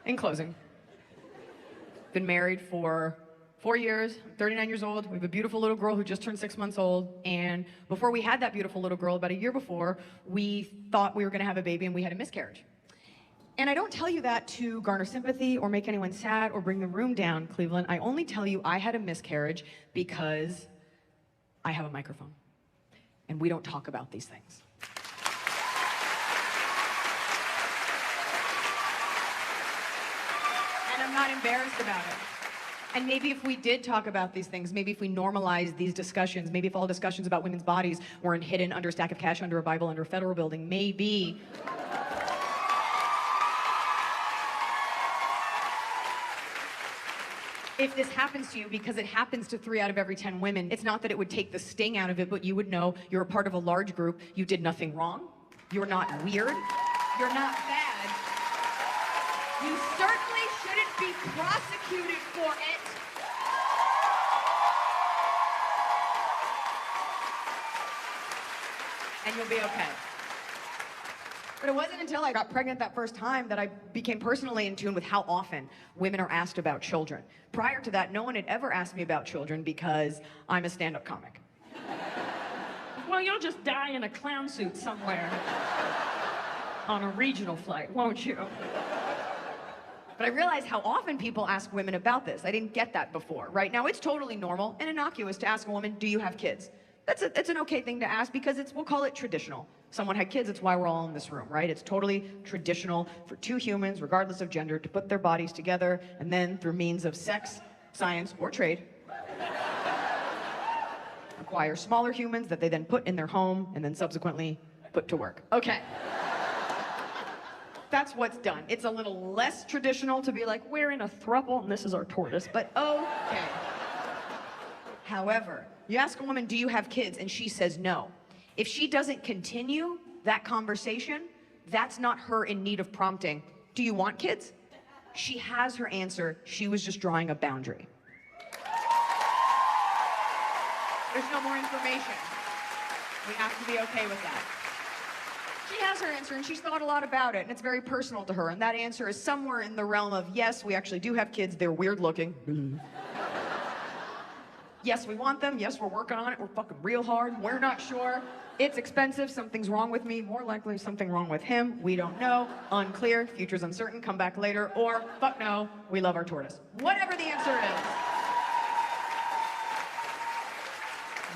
In closing, been married for 4 years, 39 years old. We have a beautiful little girl who just turned 6 months old. And before we had that beautiful little girl, about a year before, we thought we were gonna have a baby and we had a miscarriage. And I don't tell you that to garner sympathy or make anyone sad or bring the room down, Cleveland. I only tell you I had a miscarriage because I have a microphone. And we don't talk about these things. And I'm not embarrassed about it. And maybe if we did talk about these things, maybe if we normalized these discussions, maybe if all discussions about women's bodies weren't hidden under a stack of cash, under a Bible, under a federal building, maybe... If this happens to you, because it happens to 3 out of every 10 women, it's not that it would take the sting out of it, but you would know you're a part of a large group, you did nothing wrong, you're not weird, you're not bad, you certainly shouldn't be prosecuted for it. And you'll be okay. But it wasn't until I got pregnant that first time that I became personally in tune with how often women are asked about children. Prior to that, no one had ever asked me about children because I'm a stand-up comic. Well, you'll just die in a clown suit somewhere on a regional flight, won't you? But I realized how often people ask women about this. I didn't get that before. Right now, it's totally normal and innocuous to ask a woman, do you have kids? That's an okay thing to ask because we'll call it traditional. Someone had kids, it's why we're all in this room, right? It's totally traditional for 2 humans, regardless of gender, to put their bodies together and then, through means of sex, science, or trade, acquire smaller humans that they then put in their home and then subsequently put to work. Okay. That's what's done. It's a little less traditional to be like, we're in a throuple and this is our tortoise, but okay. However, you ask a woman, do you have kids? And she says no. If she doesn't continue that conversation, that's not her in need of prompting. Do you want kids? She has her answer. She was just drawing a boundary. There's no more information. We have to be okay with that. She has her answer, and she's thought a lot about it, and it's very personal to her, and that answer is somewhere in the realm of, yes, we actually do have kids. They're weird looking. Yes, we want them. Yes, we're working on it. We're fucking real hard. We're not sure. It's expensive. Something's wrong with me. More likely, something wrong with him. We don't know. Unclear. Future's uncertain. Come back later. Or, fuck no, we love our tortoise. Whatever the answer is.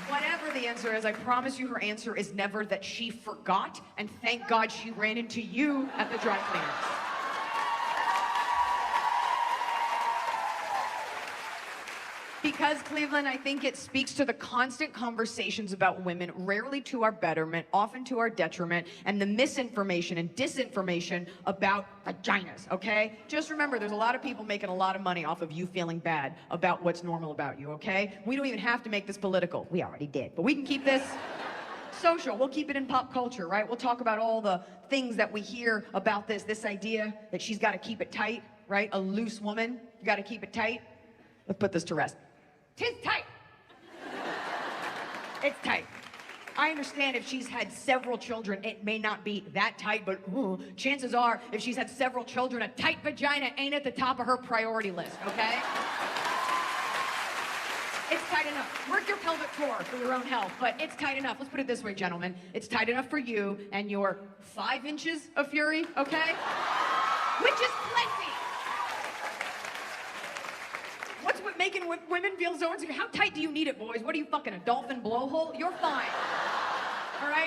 Whatever the answer is, I promise you her answer is never that she forgot, and thank God she ran into you at the dry cleaners. Because, Cleveland, I think it speaks to the constant conversations about women, rarely to our betterment, often to our detriment, and the misinformation and disinformation about vaginas, okay? Just remember, there's a lot of people making a lot of money off of you feeling bad about what's normal about you, okay? We don't even have to make this political. We already did. But we can keep this social. We'll keep it in pop culture, right? We'll talk about all the things that we hear about this idea that she's got to keep it tight, right? A loose woman, you got to keep it tight. Let's put this to rest. 'Tis tight. It's tight. I understand if she's had several children, it may not be that tight, but chances are, if she's had several children, a tight vagina ain't at the top of her priority list, okay? It's tight enough. Work your pelvic floor for your own health, but it's tight enough. Let's put it this way, gentlemen. It's tight enough for you and your 5 inches of fury, okay? Which is plenty. What's making women feel so insecure? How tight do you need it, boys? What are you, fucking a dolphin blowhole? You're fine. All right?